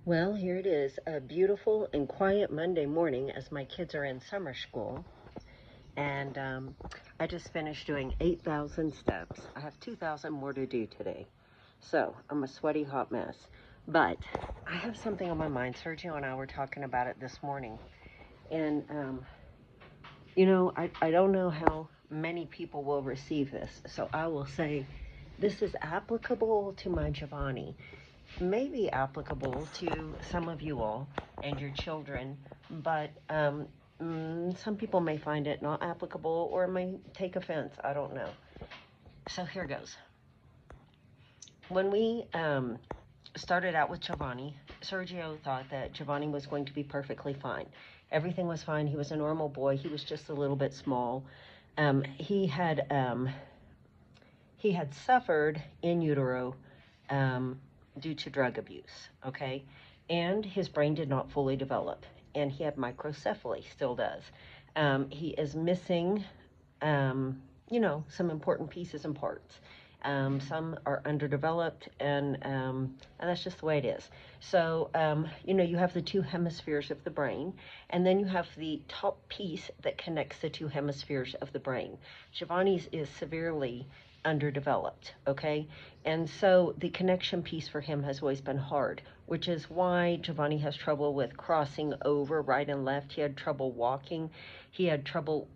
Well, here it is, a beautiful and quiet Monday morning as my kids are in summer school. And I just finished doing 8,000 steps. I have 2,000 more to do today. So I'm a sweaty hot mess. But I have something on my mind. Sergio and I were talking about it this morning. And, I don't know how many people will receive this. So I will say this is applicable to my Giovanni, may be applicable to some of you all and your children, but some people may find it not applicable or may take offense. I don't know. So here goes. When we started out with Giovanni, Sergio thought that Giovanni was going to be perfectly fine. Everything was fine. He was a normal boy. He was just a little bit small. He had suffered in utero due to drug abuse, okay? And his brain did not fully develop, and he had microcephaly, still does. He is missing, some important pieces and parts. Some are underdeveloped, and that's just the way it is. So, you have the two hemispheres of the brain, and then you have the top piece that connects the two hemispheres of the brain. Giovanni's is severely underdeveloped, okay? And so the connection piece for him has always been hard, which is why Giovanni has trouble with crossing over right and left. He had trouble walking. He had trouble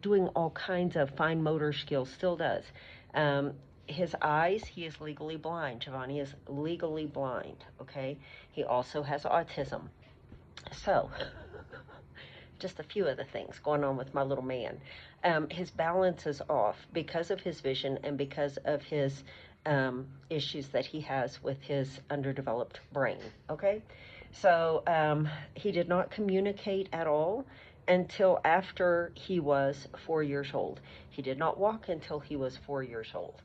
doing all kinds of fine motor skills, still does. His eyes, he is legally blind. Giovanni is legally blind, okay? He also has autism. So, just a few of the things going on with my little man. His balance is off because of his vision and because of his issues that he has with his underdeveloped brain, okay? So he did not communicate at all until after he was 4 years old. He did not walk until he was 4 years old.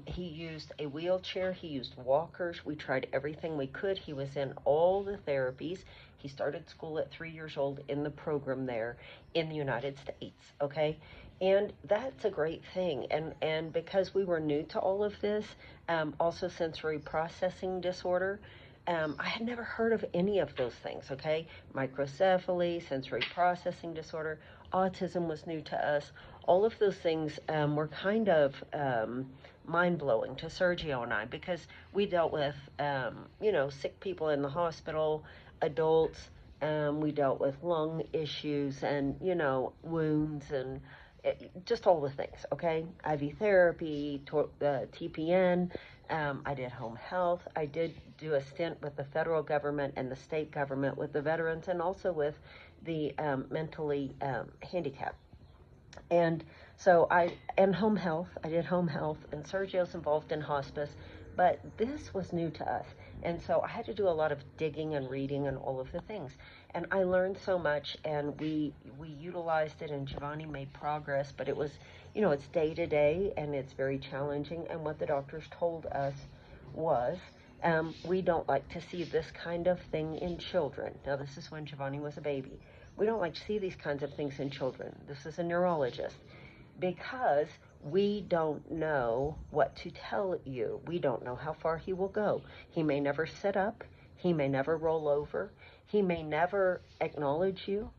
He used a wheelchair. He used walkers. We tried everything we could. He was in all the therapies. He started school at 3 years old in the program there in the United States, okay? And that's a great thing. And because we were new to all of this, also sensory processing disorder, I had never heard of any of those things, okay? Microcephaly, sensory processing disorder, autism was new to us. All of those things were kind of mind-blowing to Sergio and I because we dealt with, sick people in the hospital, adults. We dealt with lung issues and, wounds and just all the things, okay? IV therapy, TPN. I did home health. I did do a stint with the federal government and the state government with the veterans and also with the mentally handicapped. And so and home health, I did home health, and Sergio's involved in hospice, but this was new to us. And so I had to do a lot of digging and reading and all of the things. And I learned so much, and we utilized it, and Giovanni made progress, but it was, it's day to day, and it's very challenging. And what the doctors told us was, we don't like to see this kind of thing in children. Now, this is when Giovanni was a baby. We don't like to see these kinds of things in children. This is a neurologist. Because we don't know what to tell you. We don't know how far he will go. He may never sit up. He may never roll over. He may never acknowledge you.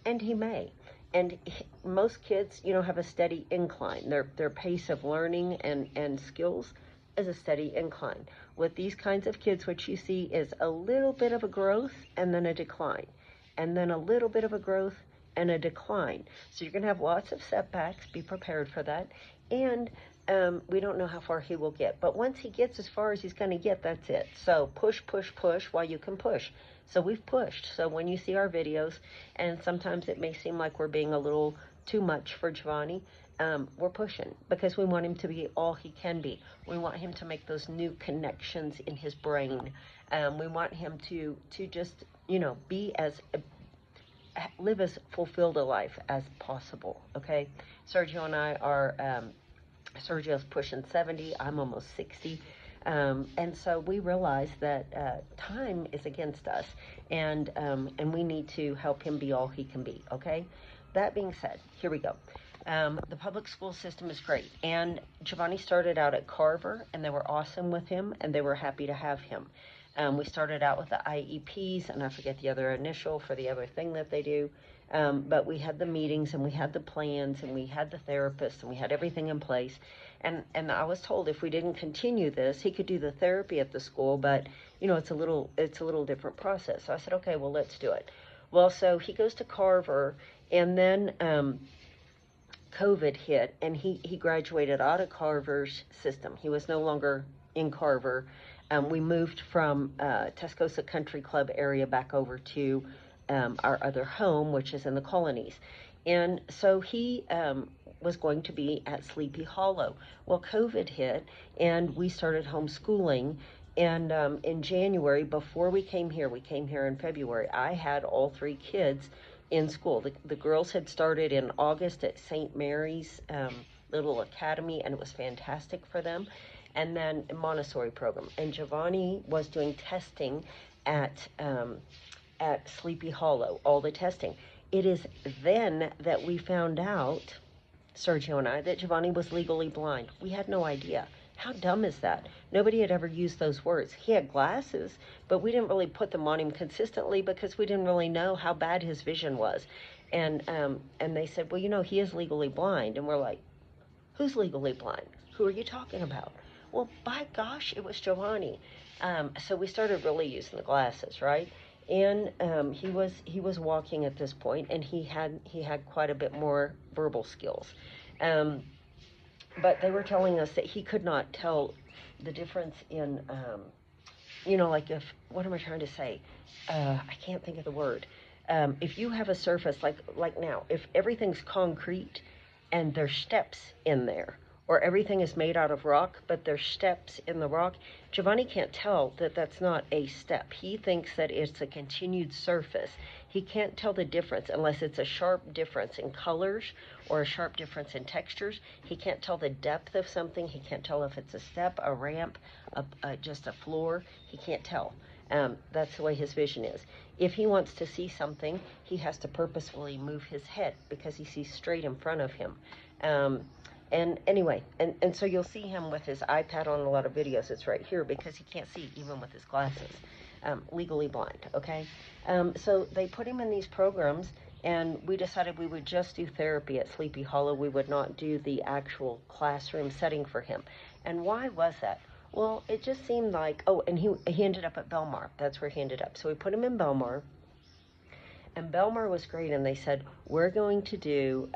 And he may. And most kids, have a steady incline. Their pace of learning and skills is a steady incline. With these kinds of kids, what you see is a little bit of a growth and then a decline. And then a little bit of a growth and a decline. So you're going to have lots of setbacks. Be prepared for that. And we don't know how far he will get. But once he gets as far as he's going to get, that's it. So push, push, push while you can push. So we've pushed. So when you see our videos, and sometimes it may seem like we're being a little too much for Giovanni, we're pushing because we want him to be all he can be. We want him to make those new connections in his brain. We want him to just, be live as fulfilled a life as possible, okay? Sergio and I are, Sergio's pushing 70, I'm almost 60, and so we realize that time is against us, and we need to help him be all he can be, okay? That being said, here we go. The public school system is great. And Giovanni started out at Carver, and they were awesome with him, and they were happy to have him. We started out with the IEPs, and I forget the other initial for the other thing that they do. But we had the meetings, and we had the plans, and we had the therapists, and we had everything in place. And I was told if we didn't continue this, he could do the therapy at the school, but it's a little different process. So I said, okay, well, let's do it. Well, so he goes to Carver, and then COVID hit, and he graduated out of Carver's system. He was no longer in Carver. We moved from Tascosa Country Club area back over to our other home, which is in the colonies. And so he was going to be at Sleepy Hollow. Well, COVID hit, and we started homeschooling. And in January, before we came here in February, I had all three kids in school. The girls had started in August at St. Mary's little academy, and it was fantastic for them. And then a Montessori program. And Giovanni was doing testing at Sleepy Hollow, all the testing. It is then that we found out, Sergio and I, that Giovanni was legally blind. We had no idea. How dumb is that? Nobody had ever used those words. He had glasses, but we didn't really put them on him consistently because we didn't really know how bad his vision was. And they said, well, he is legally blind. And we're like, who's legally blind? Who are you talking about? Well, by gosh, it was Giovanni. So we started really using the glasses, right? And he was walking at this point, and he had quite a bit more verbal skills. But they were telling us that he could not tell the difference in, like what am I trying to say? I can't think of the word. If you have a surface like now, if everything's concrete and there's steps in there, or everything is made out of rock, but there's steps in the rock, Giovanni can't tell that that's not a step. He thinks that it's a continued surface. He can't tell the difference unless it's a sharp difference in colors or a sharp difference in textures. He can't tell the depth of something. He can't tell if it's a step, a ramp, just a floor. He can't tell. That's the way his vision is. If he wants to see something, he has to purposefully move his head because he sees straight in front of him. And anyway, and so you'll see him with his iPad on a lot of videos. It's right here because he can't see even with his glasses. Legally blind, okay? So they put him in these programs, and we decided we would just do therapy at Sleepy Hollow. We would not do the actual classroom setting for him. And why was that? Well, it just seemed like, and he ended up at Belmar. That's where he ended up. So we put him in Belmar, and Belmar was great, and they said, we're going to do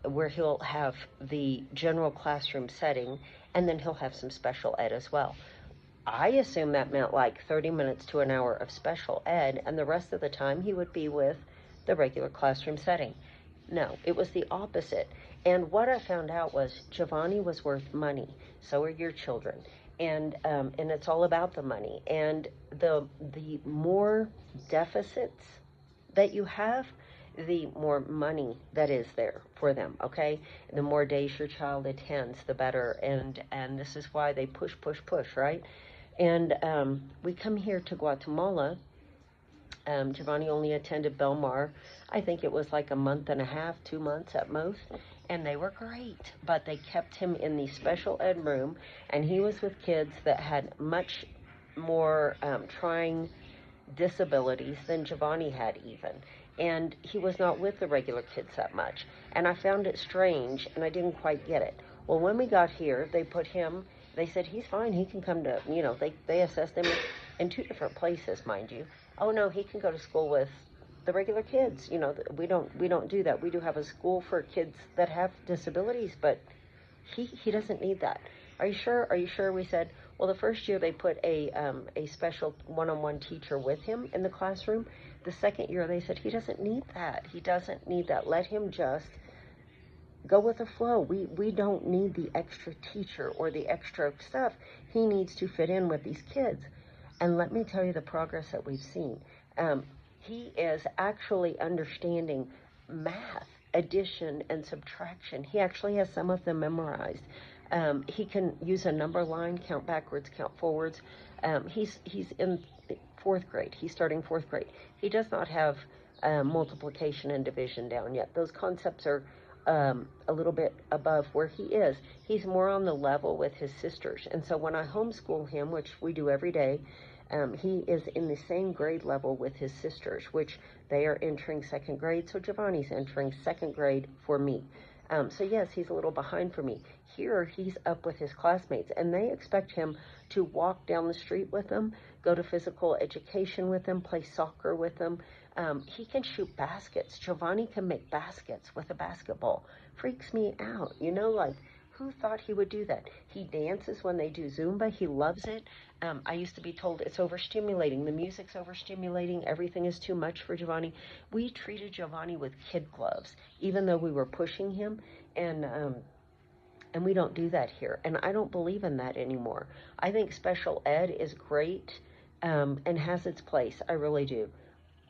where he'll have the general classroom setting, and then he'll have some special ed as well. I assume that meant like 30 minutes to an hour of special ed, and the rest of the time he would be with the regular classroom setting. No, it was the opposite. And what I found out was Giovanni was worth money. So are your children. And it's all about the money. And the more deficits that you have, the more money that is there for them, okay? The more days your child attends, the better. And this is why they push, right? And we come here to Guatemala. Giovanni only attended Belmar. I think it was like a month and a half, 2 months at most. And they were great. But they kept him in the special ed room. And he was with kids that had much more trying disabilities than Giovanni had even. And he was not with the regular kids that much. And I found it strange, and I didn't quite get it. Well, when we got here, they said, he's fine, he can come to, they assessed him in 2 different places, mind you. Oh, no, he can go to school with the regular kids. We don't do that. We do have a school for kids that have disabilities, but he doesn't need that. Are you sure? Are you sure? We said, well, the first year they put a special one-on-one teacher with him in the classroom. The second year they said, he doesn't need that. He doesn't need that. Let him just go with the flow. We don't need the extra teacher or the extra stuff. He needs to fit in with these kids. And let me tell you the progress that we've seen. He is actually understanding math, addition, and subtraction. He actually has some of them memorized. He can use a number line, count backwards, count forwards. He's in 4th grade. He's starting 4th grade. He does not have multiplication and division down yet. Those concepts are a little bit above where he is. He's more on the level with his sisters. And so when I homeschool him, which we do every day, he is in the same grade level with his sisters, which they are entering second grade. So Giovanni's entering second grade for me. So yes, he's a little behind for me. Here, he's up with his classmates, and they expect him to walk down the street with them, go to physical education with them, play soccer with them. He can shoot baskets. Giovanni can make baskets with a basketball. Freaks me out, you know, like, who thought he would do that? He dances when they do Zumba. He loves it. I used to be told it's overstimulating. The music's overstimulating. Everything is too much for Giovanni. We treated Giovanni with kid gloves, even though we were pushing him, and we don't do that here. And I don't believe in that anymore. I think special ed is great and has its place. I really do,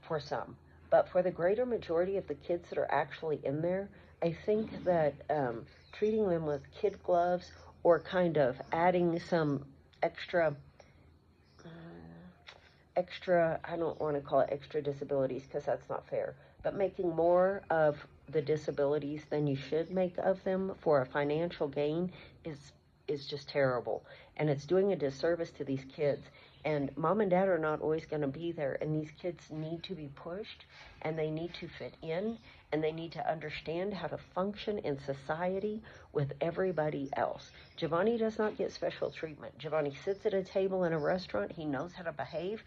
for some. But for the greater majority of the kids that are actually in there, I think that treating them with kid gloves or kind of adding some extra, I don't want to call it extra disabilities because that's not fair, but making more of the disabilities than you should make of them for a financial gain is just terrible. And it's doing a disservice to these kids. And mom and dad are not always going to be there. And these kids need to be pushed, and they need to fit in, and they need to understand how to function in society with everybody else. Giovanni does not get special treatment. Giovanni sits at a table in a restaurant. He knows how to behave.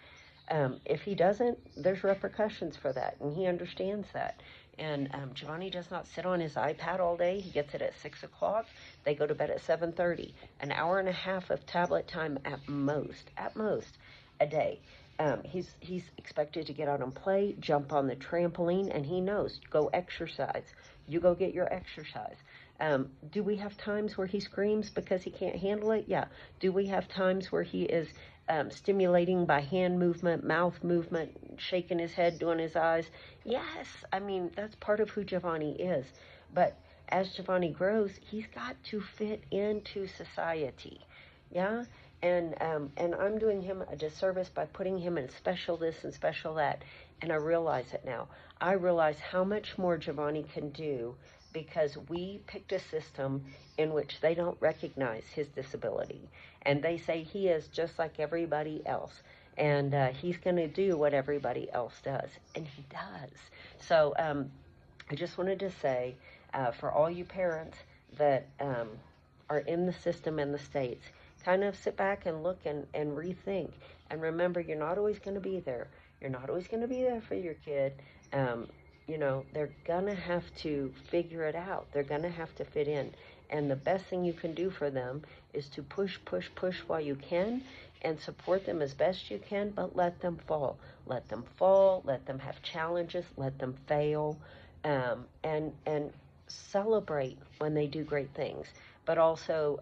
If he doesn't, there's repercussions for that, and he understands that. And Giovanni does not sit on his iPad all day. He gets it at 6 o'clock. They go to bed at 7:30. An hour and a half of tablet time at most, a day. He's expected to get out and play, jump on the trampoline, and he knows, go exercise. You go get your exercise. Do we have times where he screams because he can't handle it? Yeah. Do we have times where he is stimulating by hand movement, mouth movement, shaking his head, doing his eyes? Yes. I mean, that's part of who Giovanni is. But as Giovanni grows, he's got to fit into society. Yeah? And I'm doing him a disservice by putting him in special this and special that. And I realize it now. I realize how much more Giovanni can do because we picked a system in which they don't recognize his disability. And they say he is just like everybody else. And he's going to do what everybody else does. And he does. So I just wanted to say, for all you parents that are in the system in the States, kind of sit back and look and rethink. And remember, you're not always going to be there. You're not always going to be there for your kid. You know, they're going to have to figure it out. They're going to have to fit in. And the best thing you can do for them is to push while you can and support them as best you can, but let them fall. Let them fall. Let them have challenges. Let them fail. And celebrate when they do great things. But also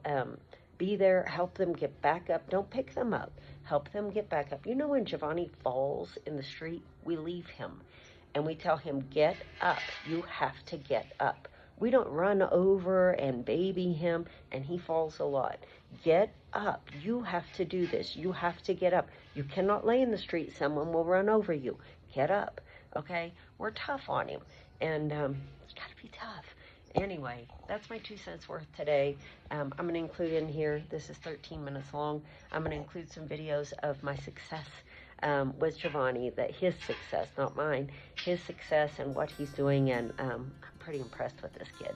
be there, help them get back up. Don't pick them up. Help them get back up. You know, when Giovanni falls in the street, we leave him. And we tell him, get up. You have to get up. We don't run over and baby him, and he falls a lot. Get up. You have to do this. You have to get up. You cannot lay in the street. Someone will run over you. Get up. Okay? We're tough on him. And you got to be tough. Anyway, that's my 2 cents worth today. I'm going to include in here, this is 13 minutes long, I'm going to include some videos of my success with Giovanni, that his success, not mine, his success and what he's doing, and I'm pretty impressed with this kid.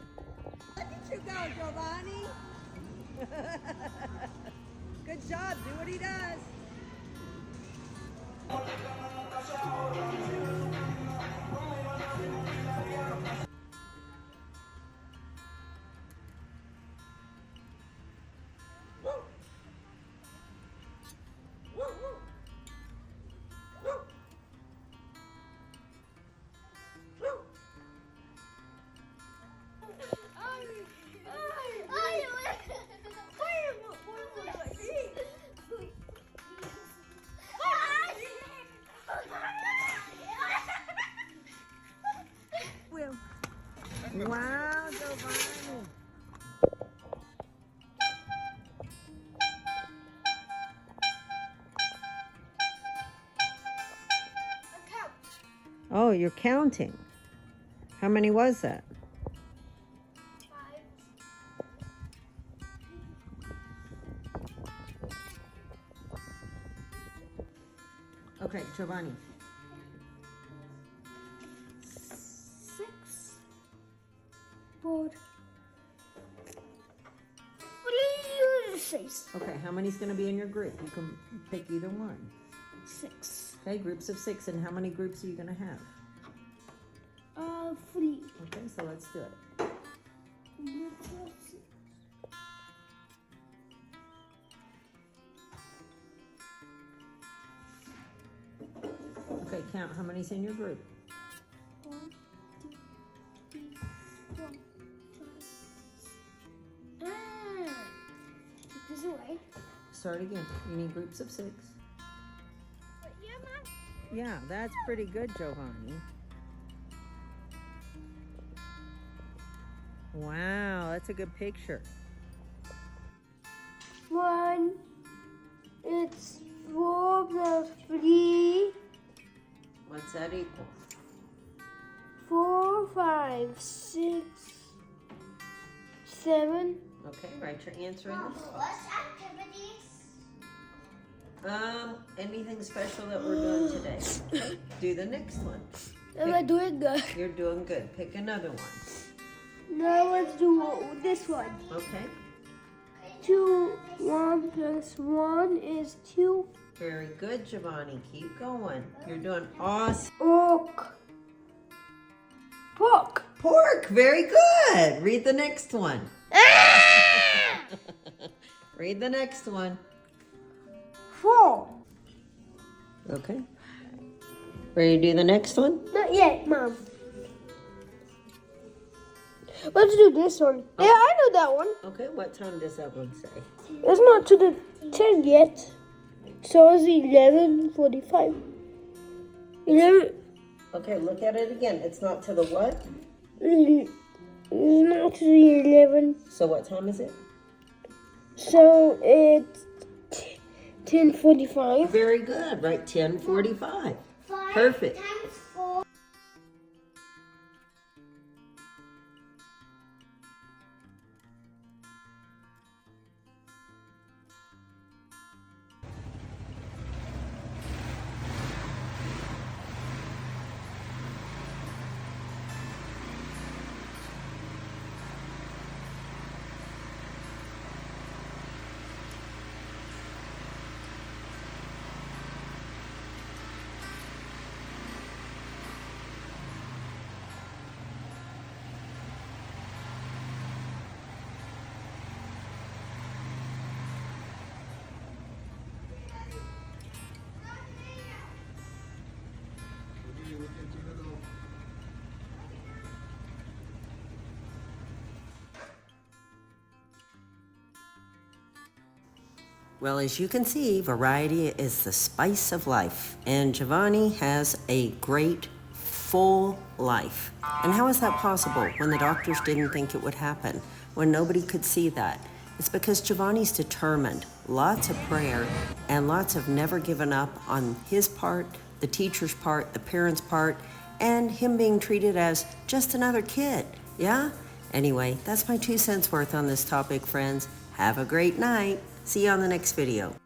Look at you go, Giovanni. Good job, do what he does. Oh, you're counting. How many was that? 5. Okay, Giovanni. 6. 4. 6. Okay, how many's going to be in your group? You can pick either one. 6. Okay, groups of 6. And how many groups are you going to have? 3. Okay, so let's do it. Okay, count how many's in your group. 1, 2, 3, 4, 5. Take this away. Start again. You need groups of 6. Yeah, Mom. Yeah, that's pretty good, Giovanni. Wow, that's a good picture. 1. It's 4 plus 3. What's that equal? 4, 5, 6, 7. Okay, write your answer in this. What's activities? Anything special that we're doing today? Okay, do the next one. Am I doing good? You're doing good. Pick another one. Now let's do this one. Okay, 2, 1 plus 1 is 2. very good, Giovanni. Keep going. You're doing awesome. Pork. Pork. Pork, very good. Read the next one. Read the next one. 4. Okay. Ready to do the next one? Not yet, Mom. Let's do this one. Yeah, I know that one. Okay, what time does that one say? It's not to the 10 yet. So it's 11:45. 11. Okay, look at it again. It's not to the what? It's not to the 11. So what time is it? So it's 10:45. Very good. Right, 10:45. Perfect. Well, as you can see, variety is the spice of life, and Giovanni has a great, full life. And how is that possible when the doctors didn't think it would happen, when nobody could see that? It's because Giovanni's determined, lots of prayer, and lots of never giving up on his part, the teacher's part, the parents' part, and him being treated as just another kid, yeah? Anyway, that's my 2 cents worth on this topic, friends. Have a great night. See you on the next video.